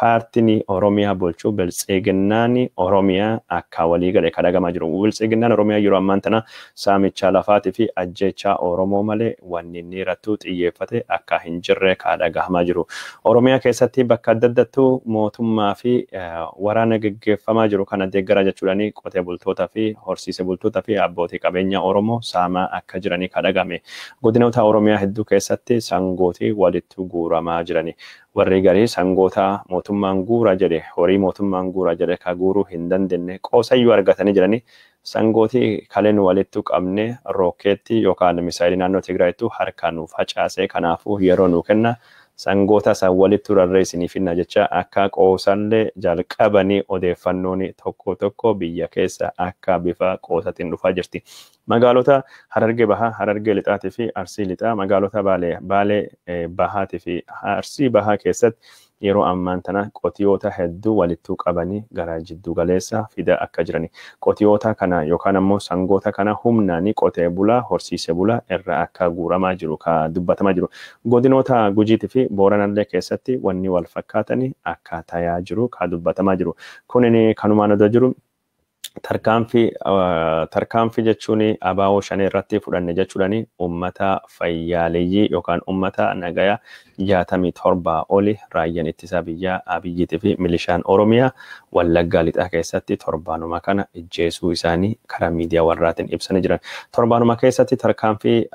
paartiin Oromiyaa bulchuu Biltsiginnaan Oromiyaa akka walii galee ka dhagahamaa jiru. Biltsiginnaan Oromiyaa yeroo ammaan tana saamicha lafaatii fi ajjechaa Oromoo malee wanni inni irrattu xiyyeeffate akka hin jirre ka dhagahamaa jiru. Oromiyaa keessatti bakka adda addattuu mootummaa fi waraana gaggeeffamaa jiru kana deeggara jechuudhaani qotee bultootaa fi horsiise bultootaa fi abbootii qabeenya Oromoo saamaa akka jiranii ka dhagahame. Godinoota Oromiyaa hedduu keessatti sangootii walitti guuramaa jirani. Warri garii sangoota mootummaan guura jedhe horii mootummaan guura jedhe ka guuruu hin dandeenye qoosayyuu argatanii jirani. Sangootii kaleen walitti qabne rookeetti yookaan misaayilii naannoo Tigraayitti harkaan nuuf facaasee kanaafuu yeroo nuu kenna. Sangoota san walitti rarreessanii finna jecha akka qoosallee jalqabanii odeeffannoon tokko tokko biyya keessa akka bifa qoosatiin dhufaa jirti. Magaalota Harargee Bahaa, Harargee Lixaatii fi Arsii Lixaa, magaalota Baalee Bahaatii fi Arsii Bahaa keessatti yeroo ammaan tana qotiyoota hedduu walitti qabanii gara jiddu galeessa fida akka jirani. Qotiyoota kana yookaan ammoo sangoota kana humnaanii qotee bulaa horsiise bulaa irra akka guuramaa jiru ka dubbatamaa jiru. Godinoota Gujiitii fi Booranallee keessatti wanni wal fakkaatanii akka tayaa jiru ka dubbatamaa jiru. Kunin kanumaan odoo jiru tarkaanfii jechuun abaaboo shan irratti fudhanne jechuudhaani uummata fayyaaleeyyii yookaan uummata nagayaa 67 oli raayyaan ittisa biyyaa Abiyyiitii fi milishaan Oromiyaa Wallaggaa Lixaa keessatti torbaanuma kana ijjeesuu isaanii karaa miidiyaa warraatiin ibsanii jiran. Torbaanuma keessatti tarkaanfii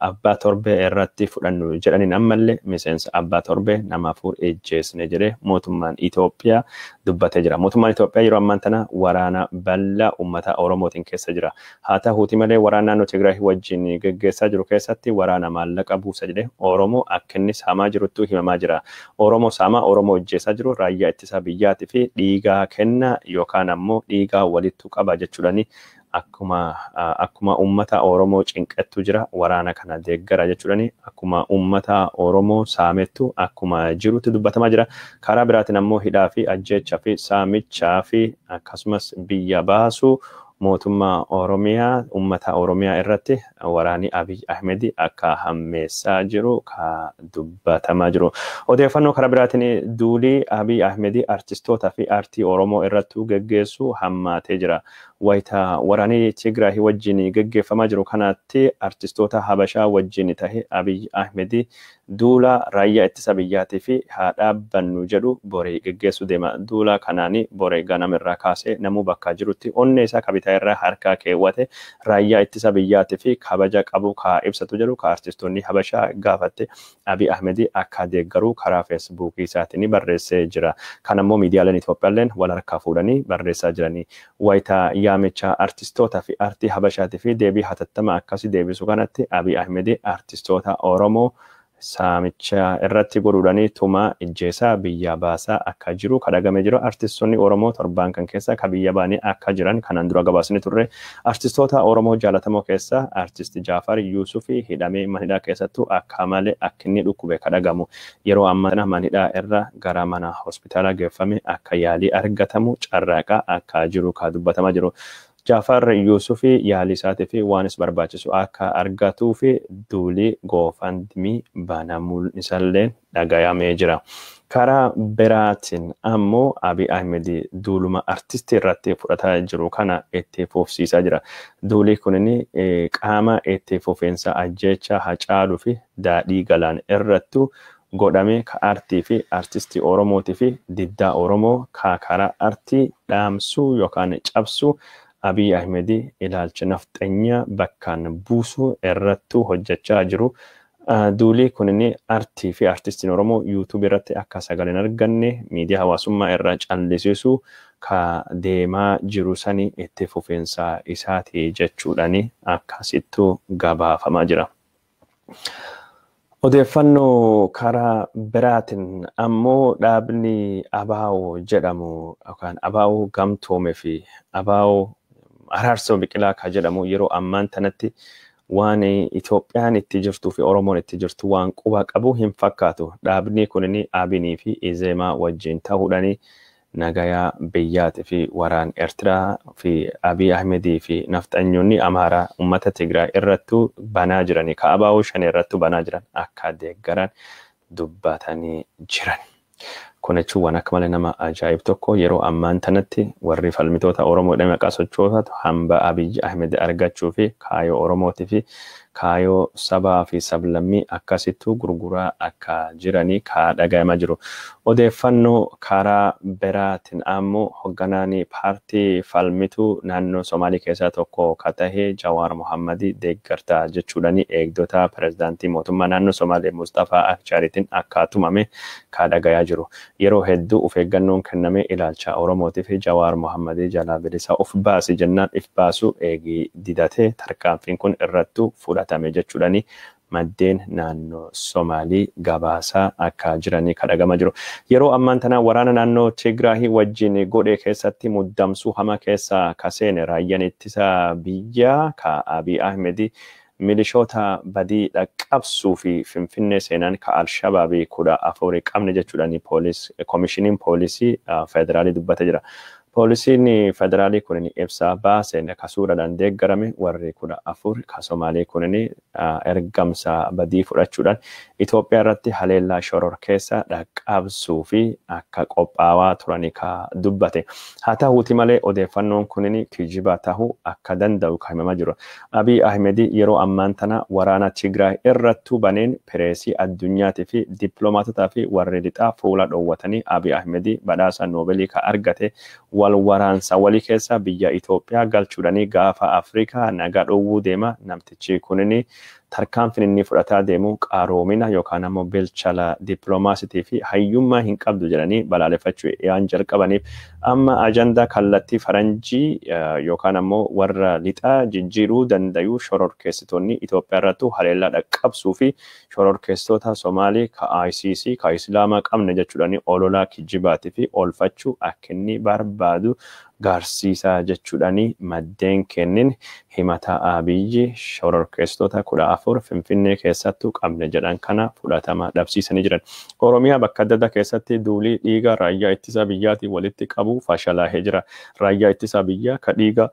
abbaa torbee irratti fudhannu jedhaniin ammallee miseensa abbaa torbee nama 4 ijjeesne jedhee mootummaan Itoophiyaa dubbatee jira. Mootummaan Itoophiyaa yeroo ammaan tana waraana bal'aa uummata Oromootiin keessa jira. Haa ta'uutii malee waraana naannoo Tigraay wajjin gaggeessaa jiru keessatti waraana maallaqa buusa jedhee Oromoo akka inni saamaa jiruttu himamaa jira. Oromoo saamaa Oromoo ijjeessaa jiru raayyaa ittisa biyyaatii fi dhiigaa kenna yookaan ammoo dhiigaa walittu qaba jechuudhaani akkuma uummata Oromoo cinqettu jira waraana kana deeggara jechuudhaani akkuma uummata Oromoo saamettu akkuma jirutti dubbatamaa jira. Karaa biraatiin ammoo hidhaa fi ajjeechaa fi saamichaa fi akkasumas biyya baasuu mootummaa Oromiyaa uummata Oromiyaa irratti waraani Abiy Ahmed akka hammeessaa jiru ka dubbatamaa jiru. Odeeffannoo karaa biraatiin duulii Abiy Ahmed artistoota fi aartii Oromoo irratti gaggeessu hammaatee jira. Wayita waraanii Tigraay wajjin gaggeeffamaa jiru kanatti artistoota Habashaa wajjin tahe Abiy Ahmed duula raayyaa ittisa biyyaatii fi haa dhaabbannu jedhu boree gaggeessu deema. Duula kanaani boree ganamirraa kaasee namuu bakka jirutti onnee isaa kabitaa irraa harkaa keewwate raayyaa ittisa biyyaatii fi kabaja qabu ka ibsatu jedhu ka artistoonni Habashaa gaafatte Abiy Ahmed akka deeggaru karaa feesbuukii isaatiin barreessee jira. Kanammoo miidiyaaleen Itoophiyaalleen wal harkaa fuudhanii barreessaa jiranii. Wayita yaamicha artistoota fi aartii Habashaatii fi deebii hatattama akkasii deebisu kanatti Abiy Ahmed artistoota Oromoo saamicha irratti godhuudhaanii tuma ijjeesaa biyya baasaa akka jiru kadhagame jiru. Artistoonni Oromoo torbaan kan keessa ka biyya baanii akka jiran kanan dura gabaasni turre. Artistoota Oromoo jaalatamoo keessa artisti Jaafar Yuusufi hidhamee manhidhaa keessattuu akka malee akka inni dhukkube kadhagamu. Yeroo ammaa manhidhaa irra gara mana hospitaala geeffame akka yaalii argatamu carraaqaa akka jiru ka dubbatamaa jiru. Jaafar Yuusufi yaalii isaatii fi waanis barbaachisu akka argatuu fi duulii goofandimii banamuun isallee dhagayamee jira. Karaa biraatiin ammoo Abiy Ahmed duuluma artistii irratti fudhataa jiru kana itti fufsiisaa jira. Duulii kunin qaama itti fufiinsa ajjeechaa Hacaaluu fi Daadhii Galaan irrattu godhame ka aartii fi artistii Oromootii fi diddaa Oromoo ka karaa aartii dhaamsuu yookaan cabsuu Abiy Ahmed ilaalcha nafxanyaa bakkaan buusuu irrattu hojjechaa jiru. Duulii kunin aartii fi artistiin Oromoo YouTube irratti akka sagaleen arganne miidiyaa hawaasummaa irra callisiisu ka deemaa jiru sanii itti fufiinsa isaati jechuudhaani akkasittuu gabaafamaa jira. Odeeffannoo karaa biraatiin ammoo dhaabni ABO jedhamu yookaan ABO gamtoomee fi ABO araarsoo biqilaa kan jedhamu yeroo ammaan tanatti waan Itoophiyaan itti jirtuu fi Oromoon itti jirtu waan quba qabu hin fakkaatu. Dhaabni kunini ABNii fi Izeemaa wajjin ta'uudhaani nagayaa biyyaatii fi waraan Eertiraa fi Abiy Ahmedii fi nafxanyoonni Amaaraa uummata Tigraay irrattu banaa jiranii ka ABO shan irrattu banaa jiran akka deeggaran dubbatanii jiran. Kun jechuun waan akka malee nama ajaa'ib tokko yeroo ammaan tanatti warri falmitoota Oromoo maqaa sochootatu hamba Abiy Ahmed argachuu fi kaayoo Oromootii fi kaayoo sabaa fi sablammii akkasittuu gurguraa akka jiranii ka dhagahamaa jiru. Odeeffannoo karaa biraatiin ammoo hogganaanii paartii falmituu naannoo Somaalii keessaa tokko ka tahee Jawaar Mohammadii deeggartaa jechuudhaani eegdota pirezidaantii mootummaa naannoo Somaalee Mustafaa Akchaariitiin akka tumame ka dhagayaa jiru. Yeroo hedduu of eeggannoon kenname ilaalcha Oromootii fi Jawaar Mohammadii jalaa bilisa of baasi jennaan if baasu eegii didatee tarkaanfiin kun irrattu fudhatame jechuudhaani maddeen naannoo Somaalii gabaasaa akka jiranii ka dhagahamaa jiru. Yeroo ammaan tana waraana naannoo Tigraay wajjin godhe keessatti muddamsuu hama keessa kaseene raayyaan ittisa biyyaa ka Abiy Ahmed milishoota badii dhaqqabsuu fi Finfinnee seenan ka Alshabaabii 14 qabne jechuudhaani komishiniin poolisii federaalii dubbate jira. Poolisiin federaalii kunin ibsa baaseen ka suuraadhaan deeggarame warri 14 ka Somaalii kunin ergamsa badii fudhachuudhaan Itoophiyaa irratti haleellaa shororkeessa dhaqqabsuu fi akka qophaawaa turanii ka dubbate. Haa ta'uuti malee odeeffannoon kunin kijiba tahuu akka danda'u ka himamaa jiru. Abiy Ahmed yeroo ammaan tana waraana Tigraay irrattu baneen pireesii addunyaatii fi dippiloomaatotaa fi warri lixaa fuula dhoowwatanii Abiy Ahmed badhaasa Noobeelii ka argate wal waraansa walii keessa biyya Itoophiyaa galchuudhaanii gaafa Afrikaa nagaa dhowwuu deema. Namtichi kunini tarkaanfiin inni fudhataa deemu qaroomina yookaan ammoo bilchala dippiloomaasitii fi hayyummaa hin qabdu jedhanii balaaleffachuu yaan jalqabaniif amma ajandaa kallattii faranjii yookaan ammoo warra lixaa jijjiiruu danda'u shororkeessitoonni Itoophiyaa irrattu haleellaa dhaqqabsuu fi shororkeessitoota Somaalii ka ICC ka Islaamaa qabne jechuudhaanii ololaa kijibaatii fi oolfachuu akka inni barbaadu garsiisaa jechuudhaanii maddeen kennin himata Abiyyi shororkeessitoota 14 Finfinnee keessattuu qabne jedhan kana fudhatama dhabsiisanii jiran. Oromiyaa bakka adda addaa keessatti duulii dhiiga raayyaa ittisa biyyaatii walitti qabu fashalaa'ee jira. Raayyaa ittisa biyyaa ka dhiiga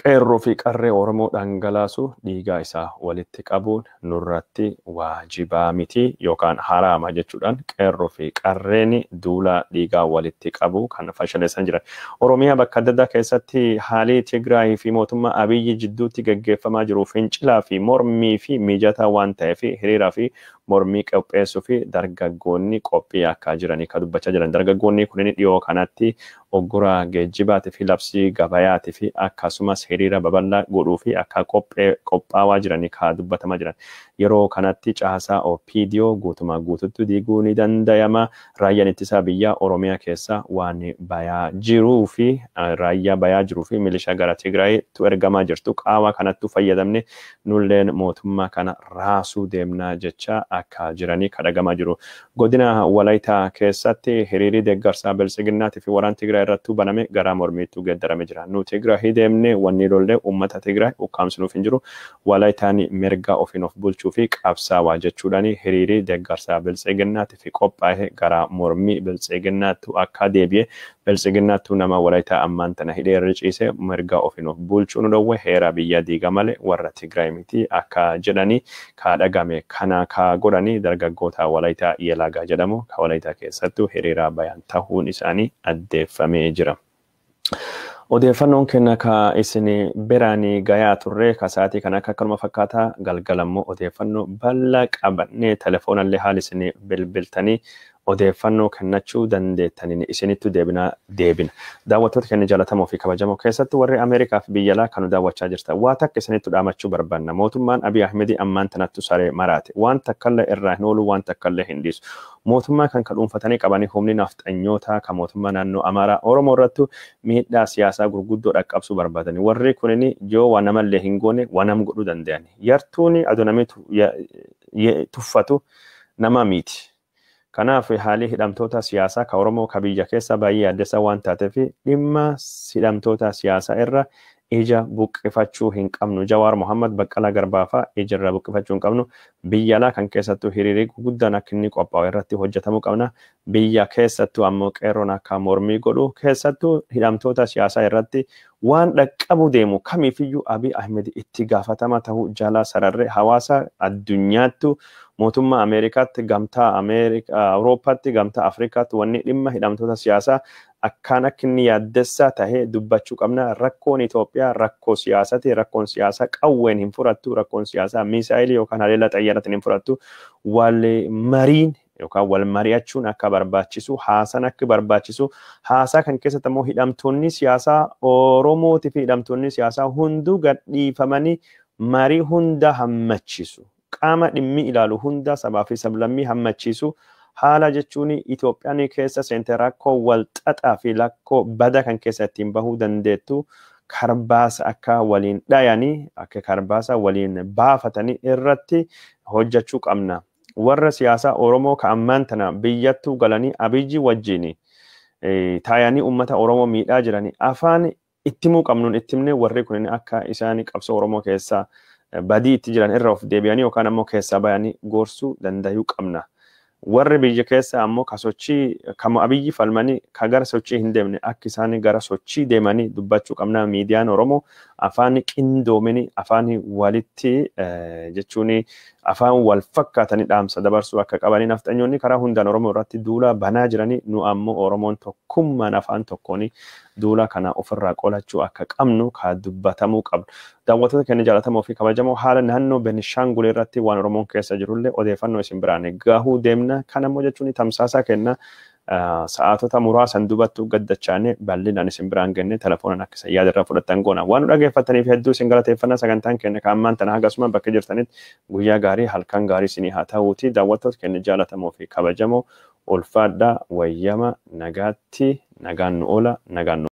qeerroo fi qarree Oromoo dhangalaasu dhiigaa isaa walitti qabuun nurratti waajibaa miti yookaan haraama jechuudhaan qeerroo fi qarreen duula dhiigaa walitti qabu kan fashaleessan jiran. Oromiyaa bakka adda addaa keessatti haalii Tigraay fi mootummaa Abiyyi jidduutti gaggeeffamaa jiru fincilaa fi mormii fi mijataa waan ta'eef hiriiraa fi mormii qopheessuu fi dargaggoonni qophii akka jiranii ka dubbachaa jiran. Dargaggoonni kunin dhiyoo kanatti oggura geejjibaatii fi labsii gabayaatii fi akkasumas hiriira babal'aa godhuu fi akka qophaawaa jiranii ka dubbatamaa jiran. Yeroo kanatti caasaa OPDO guutumaa guututti diiguu ni danda'ama. Raayyaan ittisaa biyyaa Oromiyaa keessa waan bayaa jiruu fi raayyaa bayaa jiruu fi milishaa gara Tigraayitti ergamaa jirtu qaama kanattu fayyadamne nulleen mootummaa kana raasuu deemnaa jecha akka jiranii ka dhagamaa jiru. Godina Walaayitaa keessatti hiriirii deeggarsaa Biltsiginnaatii fi waraan Tigraay irrattu baname gara mormiitti geeddarame jira. Nu Tigraay deemne wanni lollee uummata Tigraay ukkaamsinuuf hin jiru. Walaayitaan mirga ofiin of bulchuu fi qabsaawaa jechuudhaani hiriirii deeggarsaa Biltsiginnaatiif qophaa'e gara mormii Biltsiginnaattu akka deebi'e. Biltsiginnaattu nama Walaayitaa ammaan tana hidhee irra ciise mirga ofiin of bulchuun dhowwe heera biyya diiga malee warra Tigraay miti akka jedhanii ka dhagame kana ka godhanii dargaggoota Walaayitaa Yelaagaa jedhamu ka Walaayitaa keessattuu hiriiraa bayaan ta'uun isaanii addeeffamee jira. Odeeffannoon kenna ka isin biraanii gayaa turre ka sa'aatii kana akka kanuma fakkaataa galgalammoo odeeffannoo bal'aa qabannee telefoonallee haala isin bilbiltanii odeeffannoo kennachuu dandeettaniin isinittu deebina. Daawwattoota keenya jaallatamoo fi kabajamoo keessatti warri Ameerikaa fi biyya alaa kan daawwachaa jirtan waan takka isinittu dhaamachuu barbaanna. Mootummaan Abiy Ahmed ammaan tanattu saree maraate waan takkallee irraa hin oolu waan takkallee hin dhiisu. Mootummaa kan dhuunfatanii qabanii humni nafxanyootaa kan mootummaa naannoo Amaaraa Oromoo irrattu miidhaa siyaasaa gurguddoo dhaqqabsuu barbaadanii warri kunini yoo waan namallee hin goone waan nam godhuu danda'an. Yartuuni adonamitu tuffatu nama miti. Kanaaf haalli hidhamtoota siyaasaa ka Oromoo ka biyya keessa baay'ee addeessa waan taateef dhimma hidhamtoota siyaasaa irra ija buqqifachuu hin qabnu. Jawaar Mohammad Baqqalaa Garbaa ija irra buqqifachuu hin qabnu. Biyya alaa kan keessattuu hiriirii guddaan akka inni qophaa'u irratti hojjetamuu qabna. Biyya keessattuu ammoo qeerroon akka mormii godhu keessattuu hidhamtoota siyaasaa irratti waan dhaqqabu deemu kamiifiyyuu Abiy Ahmed itti gaafatama ta'uu jala sararree hawaasa addunyaattu mootummaa Ameerikaatti gamtaa Awurooppaatti gamtaa Afrikaatti wanni dhimma hidhamtoota siyaasaa akkaan akka inni yaaddessaa tahee dubbachuu qabna. Rakkoon Itoophiyaa rakkoo siyaasati. Rakkoon siyaasaa qawween hin furattu. Rakkoon siyaasaa miisaayilii yookaan haleellaa xayyaaratiin hin furattu. Wal mariin yookaan wal mari'achuun akka barbaachisu, haasan akka barbaachisu, haasaa kan keessatti immoo hidhamtoonni siyaasaa Oromootii fi hidhamtoonni siyaasaa hunduu gadhiifamanii marii hunda hammachiisu. Qaama dhimmi ilaalu hunda sabaa fi sablammii hammachiisu. Haala jechuun Itoophiyaan keessa seente rakkoo wal xaxaa fi lakkoo bada kan keessa ittiin bahuu dandeettu karbaasa akka waliin dhayanii akka karbaasa waliin baafatanii irratti hojjechuu qabna. Warra siyaasaa Oromoo ka ammaan tana biyyattuu galanii Abiyyi wajjin taayanii uummata Oromoo miidhaa jiranii afaan ittimuu qabnuun ittimne warri kun akka isaan qabsoo Oromoo keessaa badii itti jiran irra of deebi'anii yookaan ammoo keessaa bayanii gorsuu danda'uu qabna. Warri biyya keessa ammoo ka sochii kama Abiyyi falmanii ka gara sochii hin deemne akka isaan gara sochii deemanii dubbachuu qabna. Miidiyaan Oromoo afaan qindoomini afaan walitti jechuun afaan wal fakkaatanii dhaamsa dabarsuu akka qabanii nafxanyoonni karaa hundaan Oromoo irratti duula banaa jiranii nu ammoo Oromoon tokkummaan afaan tokkoon duula kana ofirraa qolachuu akka qabnu ka dubbatamuu qabnu. Daawwattoota keenya jaallatamoo fi kabajamoo haala naannoo Beenishaangul irratti waan Oromoon keessa jirullee odeeffannoo isin biraan gahuu deemna. Kanammoo jechuun tamsaasaa kenna sa'aatota muraasan dubattuu gaddachaane bal'inaan isin biraan genne telefoonaan akka isa yaadarraa fudhattan goona. Waan nu dhaggeeffattaniif hedduu isin galateeffannaa sagantaan keenya ka ammaan tana hagasuma bakka jirtanitti guyyaa gaarii halkan gaarii isinii haa ta'uuti. Daawwattoota keenya jaallatamoo fi kabajamoo ulfaadhaa wayyama nagaatti nagaan nu oola nagaan nu